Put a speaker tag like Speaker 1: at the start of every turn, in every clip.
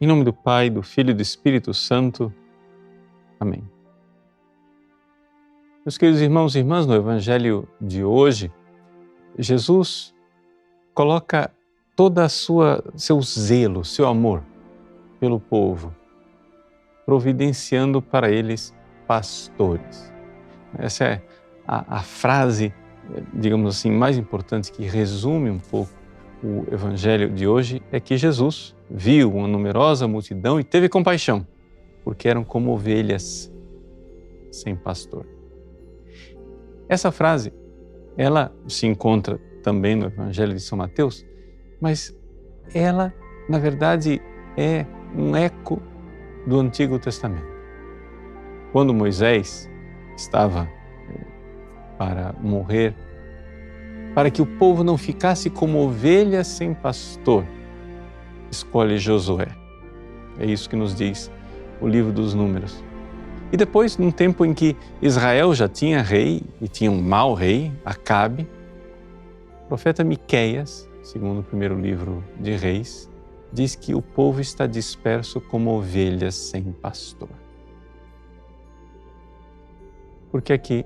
Speaker 1: Em nome do Pai, do Filho e do Espírito Santo. Amém. Meus queridos irmãos e irmãs, no Evangelho de hoje, Jesus coloca todo seu zelo, seu amor pelo povo, providenciando para eles pastores. Essa é a frase, digamos assim, mais importante que resume um pouco o Evangelho de hoje, é que Jesus viu uma numerosa multidão e teve compaixão, porque eram como ovelhas sem pastor. Essa frase, ela se encontra também no Evangelho de São Mateus, mas ela, na verdade, é um eco do Antigo Testamento. Quando Moisés estava para morrer, para que o povo não ficasse como ovelhas sem pastor, escolhe Josué. É isso que nos diz o livro dos Números. E depois, num tempo em que Israel já tinha rei, e tinha um mau rei, Acabe, o profeta Miqueias, segundo o primeiro livro de Reis, diz que o povo está disperso como ovelhas sem pastor. Por que aqui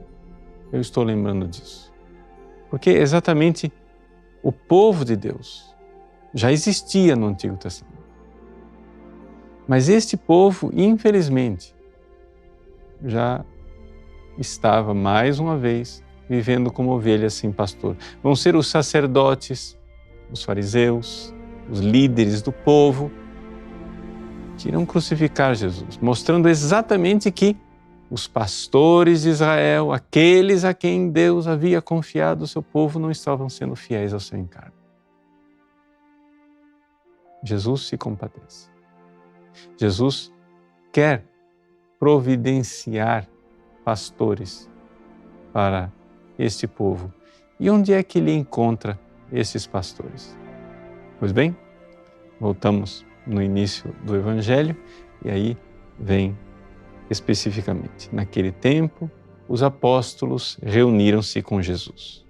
Speaker 1: eu estou lembrando disso? Porque exatamente o povo de Deus já existia no Antigo Testamento. Mas este povo, infelizmente, já estava mais uma vez vivendo como ovelhas sem pastor. Vão ser os sacerdotes, os fariseus, os líderes do povo que irão crucificar Jesus, mostrando exatamente que os pastores de Israel, aqueles a quem Deus havia confiado o seu povo, não estavam sendo fiéis ao seu encargo. Jesus se compadece. Jesus quer providenciar pastores para este povo. E onde é que ele encontra esses pastores? Pois bem, voltamos no início do Evangelho e aí vem especificamente. Naquele tempo, os apóstolos reuniram-se com Jesus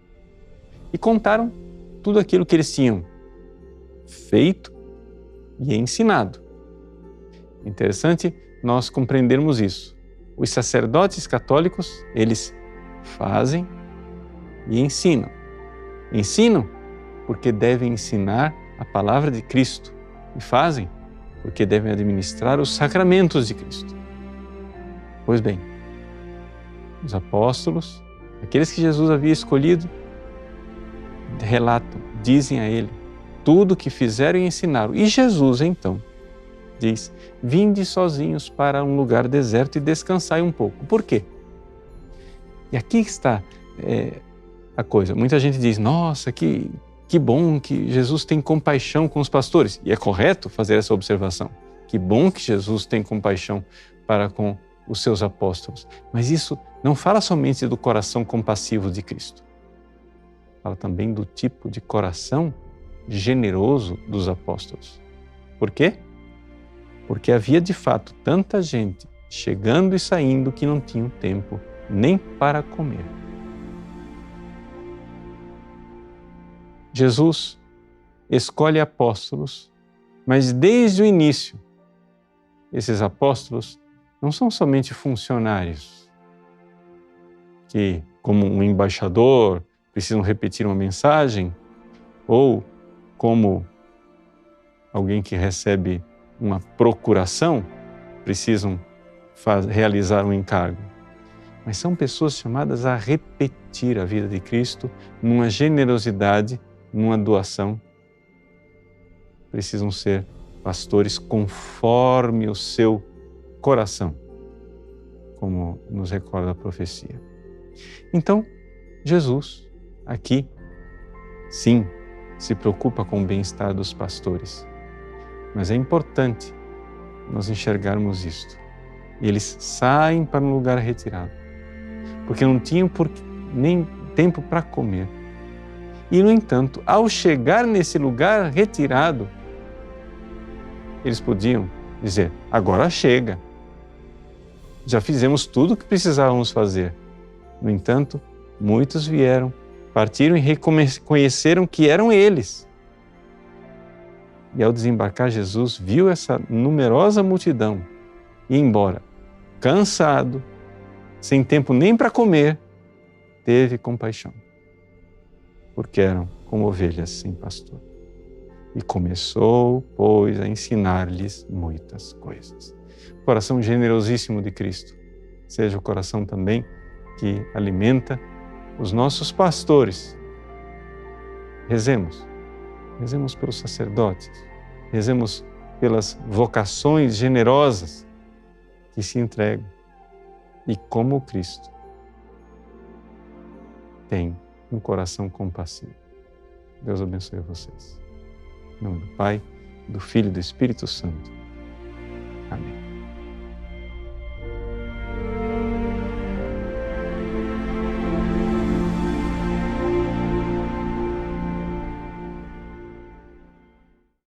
Speaker 1: e contaram tudo aquilo que eles tinham feito e ensinado. Interessante nós compreendermos isso. Os sacerdotes católicos, eles fazem e ensinam. Ensinam porque devem ensinar a palavra de Cristo e fazem porque devem administrar os sacramentos de Cristo. Pois bem, os apóstolos, aqueles que Jesus havia escolhido, relatam, dizem a ele tudo o que fizeram e ensinaram. E Jesus, então, diz: vinde sozinhos para um lugar deserto e descansai um pouco. Por quê? E aqui está a coisa. Muita gente diz: nossa, que bom que Jesus tem compaixão com os pastores. E é correto fazer essa observação. Que bom que Jesus tem compaixão para com os seus apóstolos. Mas isso não fala somente do coração compassivo de Cristo. Fala também do tipo de coração generoso dos apóstolos. Por quê? Porque havia de fato tanta gente chegando e saindo que não tinham tempo nem para comer. Jesus escolhe apóstolos, mas desde o início, esses apóstolos não são somente funcionários que, como um embaixador, precisam repetir uma mensagem, ou como alguém que recebe uma procuração, precisam realizar um encargo. Mas são pessoas chamadas a repetir a vida de Cristo numa generosidade, numa doação. Precisam ser pastores conforme o seu coração, como nos recorda a profecia. Então, Jesus, aqui, sim, se preocupa com o bem-estar dos pastores. Mas é importante nós enxergarmos isto. Eles saem para um lugar retirado, porque não tinham nem tempo para comer. E, no entanto, ao chegar nesse lugar retirado, eles podiam dizer: agora chega. Já fizemos tudo o que precisávamos fazer. No entanto, muitos vieram, partiram e reconheceram que eram eles. E ao desembarcar, Jesus viu essa numerosa multidão e, embora cansado, sem tempo nem para comer, teve compaixão, porque eram como ovelhas sem pastor. E começou, pois, a ensinar-lhes muitas coisas. O coração generosíssimo de Cristo seja o coração também que alimenta os nossos pastores. Rezemos pelos sacerdotes, rezemos pelas vocações generosas que se entregam. E como Cristo tem um coração compassivo. Deus abençoe vocês. Em nome do Pai, do Filho e do Espírito Santo.